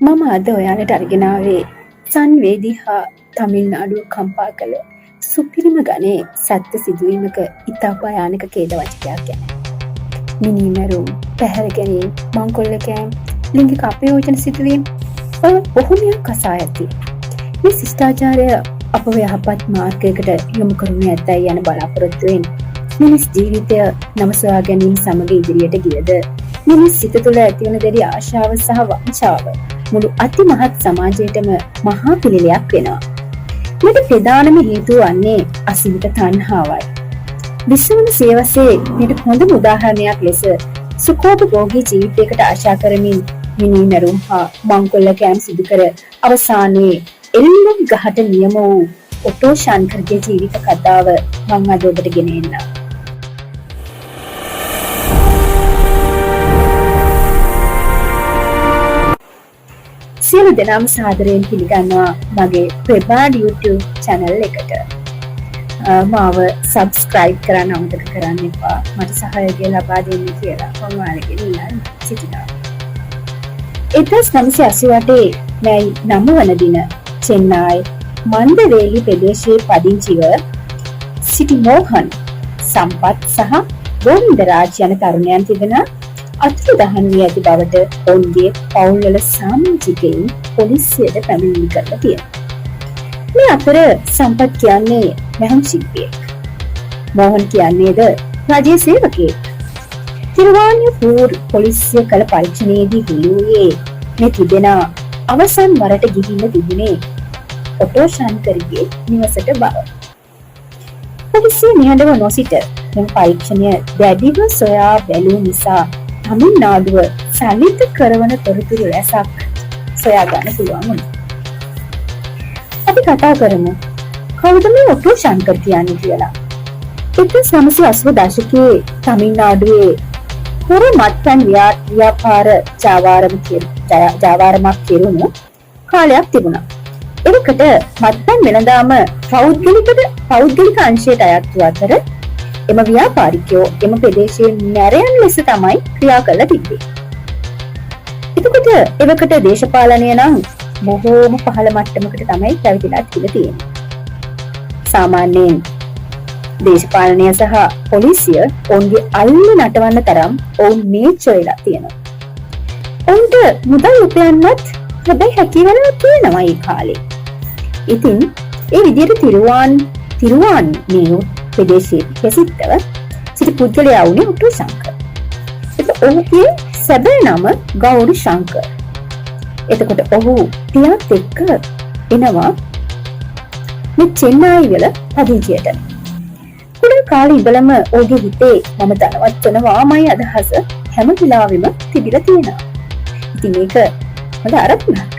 මම අද ඔයාලට අරගෙන ආවේ සංවේදී හා තමිල්නාඩුව කම්පා කළ සුපිරිම ගණේ සත්‍ය සිදුවීමක ඉතා භයානක ඛේදවාචකයක් ගැන. මිනීමැරුම්, පැහැර ගැනීම්, මංකොල්ලකෑම්, ලිංගික අපයෝජන සිදුවීම් බොහොමයක් අසා ඇති. මේ ශිෂ්ටාචාරය අපව යහපත් මාර්ගයකට යොමු කරනු ඇතැයි යන බලාපොරොත්තුවෙන් මිනිස් ජීවිතය නවසවා ගැනීම සමග ඉදිරියට ගියද මිනිස් සිත තුළ ඇතිවන දැඩි ආශාව සහ වංචාව මුළු අතිමහත් සමාජයටම මහා පිළිලයක් වෙනවා. මේට ප්‍රධානම හේතුව වන්නේ අසීමිත තණ්හාවයි. විශ්වවන සියවසේ මේට හොඳම උදාහරණයක් ලෙස සුඛෝපභෝගී ජීවිතයකට ආශා කරමින් මිනීමැරුම් හා මංකොල්ලකෑම් සිදු කර අවසානයේ එල්ලුම් ගහට නියම වූ ඔටෝ ශාන්කර්ගේ ජීවිත කතාව මම අද ඔබට ගෙන එන්නම්. සියලු දෙනාම සාදරයෙන් පිළිගන්නවා මගේ ප්‍රබාඩ් YouTube channel එකට. මාව subscribe කරන්න අමතක කරන්න එපා. මට සහයෝගය ලබා දෙන්න කියලා මම ඔයාලගෙන් ඉල්ලන්න සිටිනවා. 1988 මැයි 9 වන දින චෙන්නයි මන්දවේලි ප්‍රදේශයේ පදිංචිව සිටි මෝහන්, සම්පත් සහ ගෝවින්දරාජ් යන තරුණයන් තිබෙන අතුරුදහන් වී ඇති බවට ඔවුන්ගේ පවුල්වල සමාජිකයින් පොලිසියට පැමිණිලි කරලා තියෙනවා. මේ අතර සම්පත් කියන්නේ මහම් ශිල්පියෙක්. මෝහන් කියන්නේද රජයේ සේවකයෙක්. තිරුවාන්‍යපූර් පොලිසිය කළ පරීක්ෂණයේදී හිලුවේ මේ තිබෙන අවසන් වරට ගිහිල්ලා තිබුණේ ඔටෝ ශාන්කර්ගේ නිවසට බව. පොලිසිය නිහඬව නොසිට මෙම පරීක්ෂණය දැඩිව සොයා බැලූ නිසා තමිල්නාඩුව සලිත කරවන තොරතුරු රැසක් සොයා ගන්න පුළුවන් වුණා. අපි කතා කරමු කවුද මේ ඔටෝ ශාන්කර් කියන්නේ කියලා. 1980 දශකයේ තමිල්නාඩුවේ හොර මත්පැන් ව්‍යාපාර ජාවාරමක් කෙරුණු කාලයක් තිබුණා. එවකට මත්පැන් වෙළඳාම පෞද්ගලික අංශයට අයත් වූ අතර එම ව්‍යාපාරිකයෝ එම ප්‍රදේශයේ නැරයන් ලෙස තමයි ක්‍රියා කරලා තිබ්බේ. එතකොට එවකට දේශපාලනය නම් බොහෝම පහළ මට්ටමකට තමයි පැවතිලා තියෙන්නේ. සාමාන්‍යයෙන් දේශපාලනය සහ පොලිසිය ඔවුන්ගේ අල්ල නටවන්න තරම් ඔවුන් මේච්ච වෙලා තියෙනවා. ඔවුන්ට මුදල් උපයන්නත් හැබැයි හැකියාව තියෙනවා ඒ කාලේ. ඉතින් ඒ විදිහට තිරුවාන් නියු ප්‍රදේශයේ ප්‍රසිද්ධව සිටි පුද්ගලයා වුණේ ඔටෝ ශාන්කර්. ඔහුගේ සැබෑ නම ගෞරි ශාන්කර්. එතකොට ඔහු ටියත් එක්ක එනවා මේ චෙන්නයි වල පදිංචියට. කුඩා කාලේ ඉඳලම ඔහුගේ හිතේ මම ධනවත් වෙනවාමයි අදහස හැම වෙලාවෙම තිබිලා තියෙනවා. ඉතින් මේක හොඳ අරමුණක්.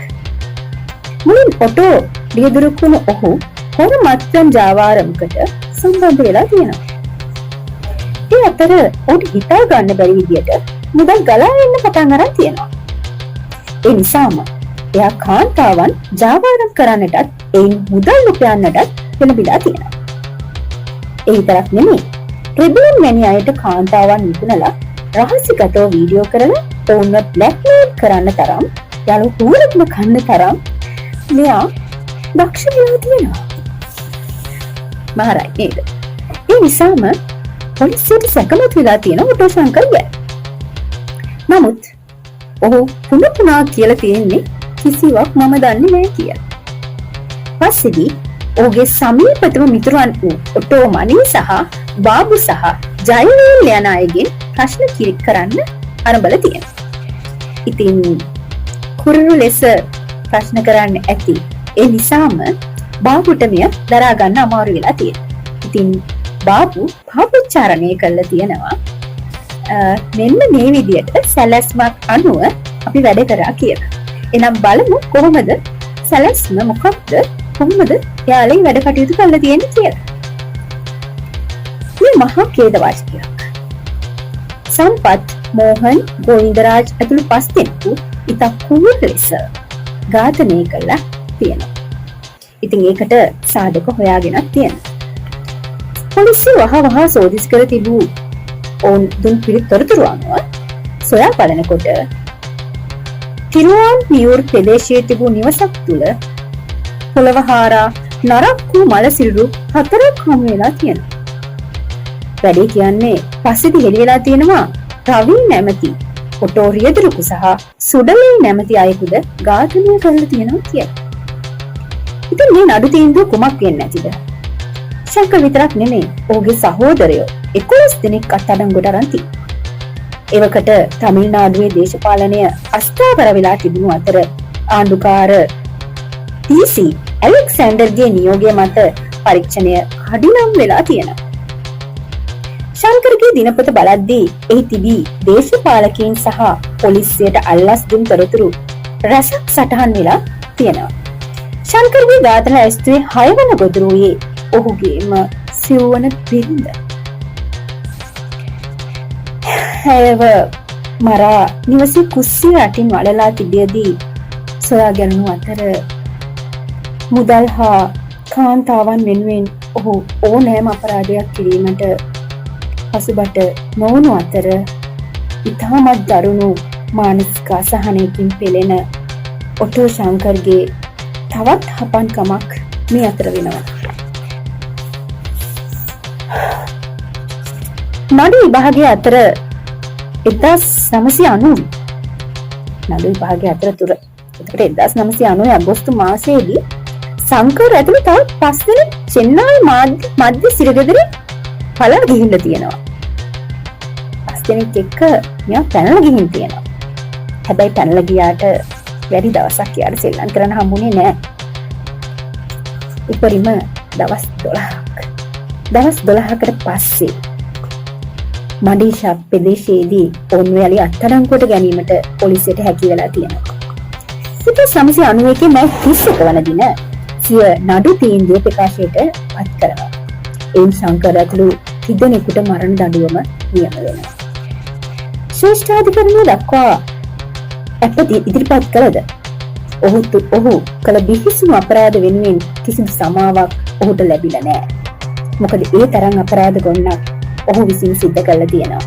මුලින් ඔටෝ ලියදුරුක් වුණ ඔහු හොර මත්පැන් ජාවාරමකට සම්බන්ධ වෙලා තියෙනවා. ඒ අතර ඔහුට හිතා ගන්න බැරි විදියට මුදල් ගලා එන්න පටන් අරන් තියෙනවා. ඒ නිසාම එයා කාන්තාවන් ජාවාරම් කරන්නටත් එයින් මුදල් උපයන්නටත් පෙළඹිලා තියෙනවා. ඒ විතරක් නෙමෙයි. රිබන් වැනි අයට කාන්තාවන් විකුණලා රහසිගතව වීඩියෝ කරලා ඔවුන්ව බ්ලැක්මේල් කරන්න තරම් යාළු හුරුකම කන්න තරම් මෙයා දක්ෂ වෙලා තියෙනවා. මහරයි නේද? ඒ නිසාම පොලිසියට සැකමත් වෙලා තියෙන ඔටෝ ශාන්කර් ගැන. නමුත් ඔහු පුනා කියලා තියෙන්නේ කිසිවක් මම දන්නේ නැහැ කියලා. පස්සේදී ඔහුගේ සමීපතම මිතුරන් වූ ඔටෝ මනී සහ බාබු සහ ජයවේල් යන අයගෙන් ප්‍රශ්න කිරික් කරන්න ආරම්භලා තියෙනවා. ඉතින් කුරුළු ලෙස ප්‍රශ්න කරන්න ඇති. ඒ නිසාම බාබුට මෙය දරා ගන්න අමාරු වෙලා තියෙනවා. ඉතින් බාබු පාපොච්චාරණය කරලා තියෙනවා. මෙන්න මේ විදියට සැලැස්මක් අනුව අපි වැඩ කරා කියලා. එහෙනම් බලමු කොහොමද සැලැස්ම මොකක්ද? කොහොමද යාළුවෝ වැඩ කටයුතු කරලා තියෙන්නේ කියලා. මේ මහා ඛේදවාචකයක්. සම්පත්, මෝහන්, ගෝවින්දරාජ් ඇතුළු 5 දෙනෙකු ඉතා කුරුළු ලෙස ඝාතනය කළා තියෙනවා. ඉතින් ඒකට සාධක හොයාගෙනත් තියෙනවා. පොලිසිය වහවහ සෝදිස් කර තිබූ ඔවුන් දුන් පිළිතුරු අනුව සොයා බලනකොට තිරුවාන්මියුර් ප්‍රදේශයේ තිබූ නිවසක් තුළ පොළව හාරා නරක් වූ මලසිරුරු 4ක් හමු වෙලා තියෙනවා. වැඩේ කියන්නේ පස්සේදී හෙළි වෙලා තියෙනවා රවි නැමැති ඔටෝ රියදුරුකු සහ සුඩලේ නැමැති අයෙකුද ඝාතනය කරලා තියෙනවා කියලා. ඉතින් මේ නඩු තීන්දුව කුමක් වෙන්නේ නැතිද? ශංකර් විතරක් නෙමෙයි ඔහුගේ සහෝදරයෝ 11 දෙනෙක් අත්අඩංගුවට අරන් තිබෙනවා. එවකට තමිල්නාඩුවේ දේශපාලනය අස්ථාවර වෙලා තිබුණු අතර ආණ්ඩුකාර ටී.සී. ඇලෙක්සැන්ඩර්ගේ නියෝගය මත පරීක්ෂණය කඩිනම් වෙලා තියෙනවා. ශංකර්ගේ දිනපොත බලද්දී එහි තිබී දේශපාලකයන් සහ පොලිසියට අල්ලස් දුන් තොරතුරු රසක් සටහන් වෙලා තියෙනවා. ශංකර්ගේ ඝාතන ඇස්තුවේ 6 වන ගොදුරුවේ ඔහුගේම සිව්වන බිරිඳ. හැව මරා නිවසේ කුස්සිය අටින් වලලා තිබියදී සොයා ගැනුණු අතර මුදල් හා කාන්තාවන් වෙනුවෙන් ඔහු ඕනෑම අපරාධයක් කිරීමට පසුබට නොවුණු අතර ඉතාමත් දරුණු මානසික අසහනයකින් පෙළෙන ඔටෝ ශංකර්ගේ තවත් හපන්කමක් මේ අතර වෙනවා. නඩු විභාගය අතර 1990 නඩු විභාගය අතරතුර 1990 අගෝස්තු මාසයේදී ශංකර් ඇතුළු තවත් 5 දෙනෙක් චෙන්නයි මධ්‍ය සිරගෙදර පලා ගිහිල්ලා තියෙනවා. 5 දෙනෙක් එක්ක මෙයා පැනලා ගිහින් තියෙනවා. හැබැයි පැනලා ගියාට වැඩි දවසක් යාට සෙල්ලම් කරන්න හම්බුනේ නැහැ. උපරිම දවස් 12කට පස්සේ මඩීෂා ප්‍රදේශයේදී ඔන්වැලි අත්අඩංගුවට ගැනීමට පොලිසියට හැකි වෙලා තියෙනවා. 1991 මැයි 31 වන දින සිය නඩු තීන්දුව ප්‍රකාශයට පත් කරනවා. එයින් ශංකර් ඇතුළු 30 දෙනෙකුට මරණ දඬුවම නියම වෙනවා. ශ්‍රේෂ්ඨාධිකරණය දක්වා අප ඉදිරිපත් කළද ඔහු කළ බිහිසුණු අපරාධ වෙනුවෙන් කිසිදු සමාවක් ඔහුට ලැබිලා නැහැ. මොකද ඒ තරම් අපරාධ ගොන්නක් ඔහු විසින් සිද්ධ කළා තියෙනවා.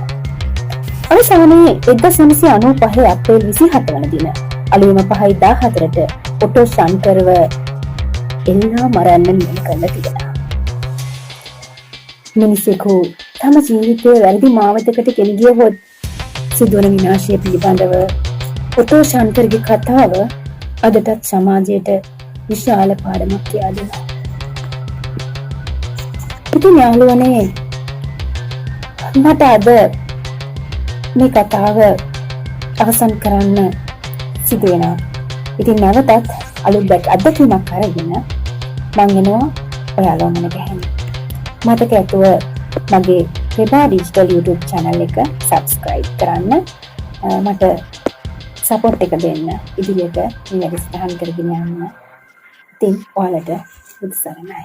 අවසානයේ 1995 අප්‍රේල් 27 වන දින අලුයම 5:14ට ඔටෝ ශංකර්ව එල්ලා මරන්න නියම කළා තිබෙනවා. මිනිසෙකු තම ජීවිතයේ වැරදි මාවතකට ගෙන ගියහොත් සිදුවන විනාශය පිළිබඳව ඔටෝ ශංකර්ගේ කතාව අදටත් සමාජයට විශාල පාඩමක් කියා දෙනවා. ඉතින් යාළුවනේ මට අද මේ කතාව අවසන් කරන්න සිදු වෙනවා. ඉතින් නැවතත් අලුත් අත්දැකීමක් අරගෙන මම එනවා ඔයාලව මන ගහන්න. මතක ඇතුව මගේ ප්‍රභා ඩිජිටල් YouTube channel එක subscribe කරන්න. මට support එක දෙන්න. ඉදිරියට මේ වැඩසටහන් කරගෙන යන්න. ඉතින් ඔයාලට උත්සාහයි.